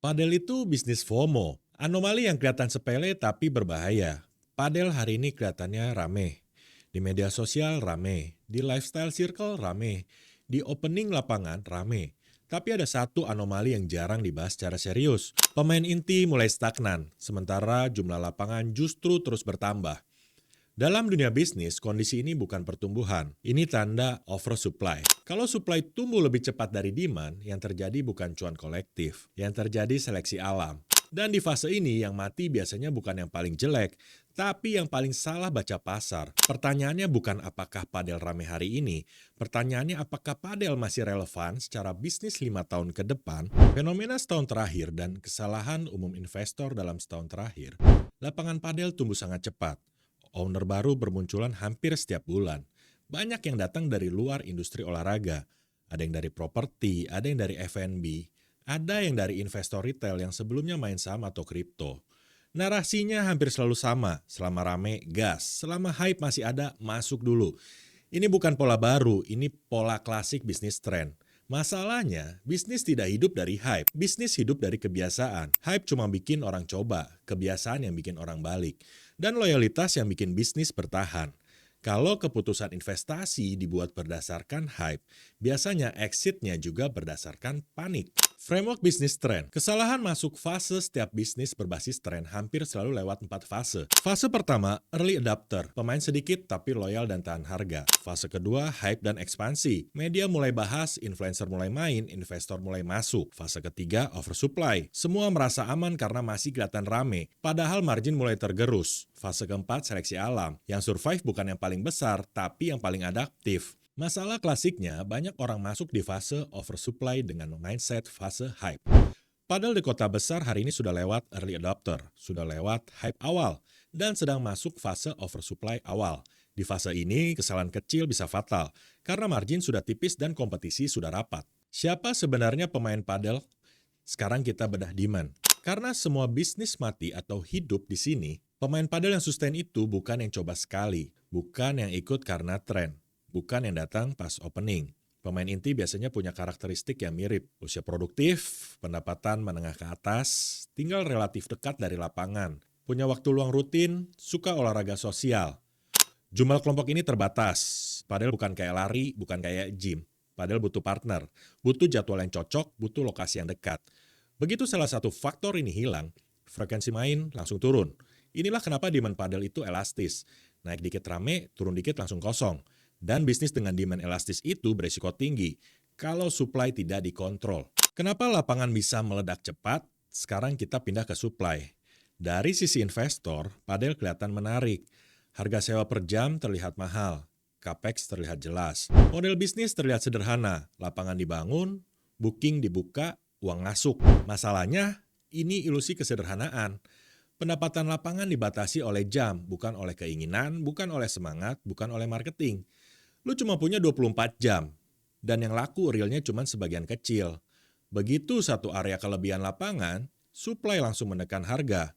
Padel itu bisnis FOMO, anomali yang kelihatan sepele tapi berbahaya. Padel hari ini kelihatannya rame. Di media sosial rame, di lifestyle circle rame, di opening lapangan rame. Tapi ada satu anomali yang jarang dibahas secara serius. Pemain inti mulai stagnan, sementara jumlah lapangan justru terus bertambah. Dalam dunia bisnis, kondisi ini bukan pertumbuhan. Ini tanda oversupply. Kalau supply tumbuh lebih cepat dari demand, yang terjadi bukan cuan kolektif, yang terjadi seleksi alam. Dan di fase ini, yang mati biasanya bukan yang paling jelek, tapi yang paling salah baca pasar. Pertanyaannya bukan apakah padel rame hari ini, pertanyaannya apakah padel masih relevan secara bisnis 5 tahun ke depan. Fenomena setahun terakhir dan kesalahan umum investor dalam setahun terakhir, lapangan padel tumbuh sangat cepat. Owner baru bermunculan hampir setiap bulan. Banyak yang datang dari luar industri olahraga. Ada yang dari properti, ada yang dari F&B, ada yang dari investor retail yang sebelumnya main saham atau kripto. Narasinya hampir selalu sama, selama rame, gas. Selama hype masih ada, masuk dulu. Ini bukan pola baru, ini pola klasik bisnis tren. Masalahnya, bisnis tidak hidup dari hype, bisnis hidup dari kebiasaan. Hype cuma bikin orang coba, kebiasaan yang bikin orang balik. Dan loyalitas yang bikin bisnis bertahan. Kalau keputusan investasi dibuat berdasarkan hype, biasanya exitnya juga berdasarkan panik. Framework bisnis tren. Kesalahan masuk fase setiap bisnis berbasis tren hampir selalu lewat 4 fase. Fase pertama, early adopter. Pemain sedikit tapi loyal dan tahan harga. Fase kedua, hype dan ekspansi. Media mulai bahas, influencer mulai main, investor mulai masuk. Fase ketiga, oversupply. Semua merasa aman karena masih kelihatan rame, padahal margin mulai tergerus. Fase keempat, seleksi alam. Yang survive bukan yang paling besar, tapi yang paling adaptif. Masalah klasiknya, banyak orang masuk di fase oversupply dengan mindset fase hype. Padahal di kota besar hari ini sudah lewat early adopter, sudah lewat hype awal, dan sedang masuk fase oversupply awal. Di fase ini, kesalahan kecil bisa fatal, karena margin sudah tipis dan kompetisi sudah rapat. Siapa sebenarnya pemain padel? Sekarang kita bedah demand. Karena semua bisnis mati atau hidup di sini, pemain padel yang sustain itu bukan yang coba sekali, bukan yang ikut karena tren. Bukan yang datang pas opening. Pemain inti biasanya punya karakteristik yang mirip. Usia produktif, pendapatan menengah ke atas, tinggal relatif dekat dari lapangan, punya waktu luang rutin, suka olahraga sosial. Jumlah kelompok ini terbatas, padahal bukan kayak lari, bukan kayak gym. Padahal butuh partner, butuh jadwal yang cocok, butuh lokasi yang dekat. Begitu salah satu faktor ini hilang, frekuensi main langsung turun. Inilah kenapa demand padel itu elastis. Naik dikit rame, turun dikit langsung kosong. Dan bisnis dengan demand elastis itu berisiko tinggi kalau supply tidak dikontrol. Kenapa lapangan bisa meledak cepat? Sekarang kita pindah ke supply. Dari sisi investor, padel kelihatan menarik. Harga sewa per jam terlihat mahal. Capex terlihat jelas. Model bisnis terlihat sederhana. Lapangan dibangun, booking dibuka, uang masuk. Masalahnya, ini ilusi kesederhanaan. Pendapatan lapangan dibatasi oleh jam, bukan oleh keinginan, bukan oleh semangat, bukan oleh marketing. Lu cuma punya 24 jam, dan yang laku realnya cuma sebagian kecil. Begitu satu area kelebihan lapangan, supply langsung menekan harga.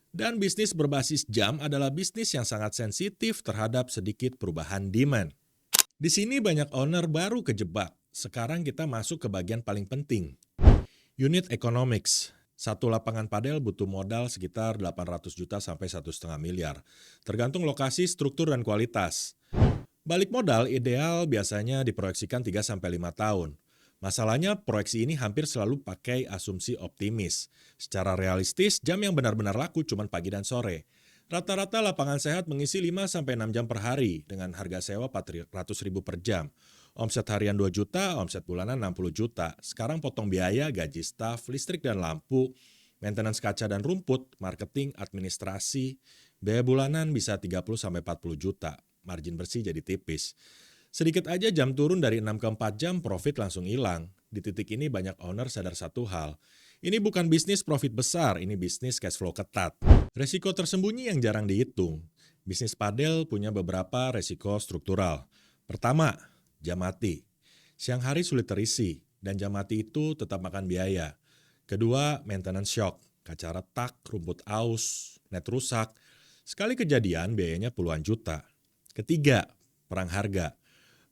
Dan bisnis berbasis jam adalah bisnis yang sangat sensitif terhadap sedikit perubahan demand. Di sini banyak owner baru kejebak. Sekarang kita masuk ke bagian paling penting. Unit economics. Satu lapangan padel butuh modal sekitar 800 juta sampai 1,5 miliar. Tergantung lokasi, struktur, dan kualitas. Balik modal ideal biasanya diproyeksikan 3-5 tahun. Masalahnya proyeksi ini hampir selalu pakai asumsi optimis. Secara realistis, jam yang benar-benar laku cuma pagi dan sore. Rata-rata lapangan sehat mengisi 5-6 jam per hari dengan harga sewa 400 ribu per jam. Omset harian 2 juta, omset bulanan 60 juta. Sekarang potong biaya, gaji staf, listrik dan lampu, maintenance kaca dan rumput, marketing, administrasi, biaya bulanan bisa 30-40 juta. Margin bersih jadi tipis. Sedikit aja jam turun dari 6 ke 4 jam, profit langsung hilang. Di titik ini banyak owner sadar satu hal. Ini bukan bisnis profit besar, ini bisnis cash flow ketat. Resiko tersembunyi yang jarang dihitung. Bisnis padel punya beberapa resiko struktural. Pertama, jam mati. Siang hari sulit terisi, dan jam mati itu tetap makan biaya. Kedua, maintenance shock. Kaca retak, rumput aus, net rusak. Sekali kejadian biayanya puluhan juta. Ketiga, perang harga.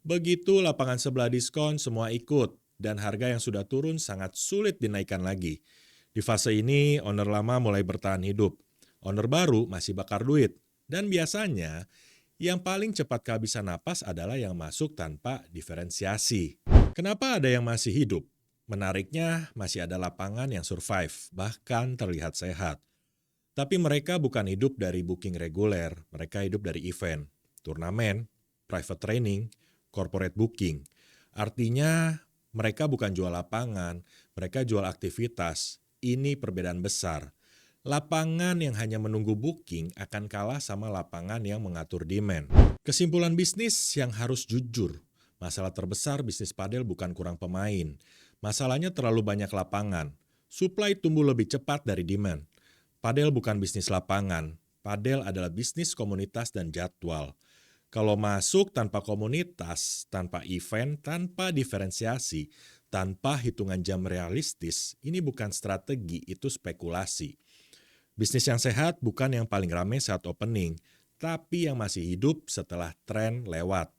Begitu lapangan sebelah diskon, semua ikut. Dan harga yang sudah turun sangat sulit dinaikkan lagi. Di fase ini, owner lama mulai bertahan hidup. Owner baru masih bakar duit. Dan biasanya, yang paling cepat kehabisan napas adalah yang masuk tanpa diferensiasi. Kenapa ada yang masih hidup? Menariknya, masih ada lapangan yang survive, bahkan terlihat sehat. Tapi mereka bukan hidup dari booking reguler, mereka hidup dari event, turnamen, private training, corporate booking. Artinya, mereka bukan jual lapangan, mereka jual aktivitas. Ini perbedaan besar. Lapangan yang hanya menunggu booking akan kalah sama lapangan yang mengatur demand. Kesimpulan bisnis yang harus jujur. Masalah terbesar bisnis padel bukan kurang pemain. Masalahnya terlalu banyak lapangan. Supply tumbuh lebih cepat dari demand. Padel bukan bisnis lapangan. Padel adalah bisnis komunitas dan jadwal. Kalau masuk tanpa komunitas, tanpa event, tanpa diferensiasi, tanpa hitungan jam realistis, ini bukan strategi, itu spekulasi. Bisnis yang sehat bukan yang paling ramai saat opening, tapi yang masih hidup setelah tren lewat.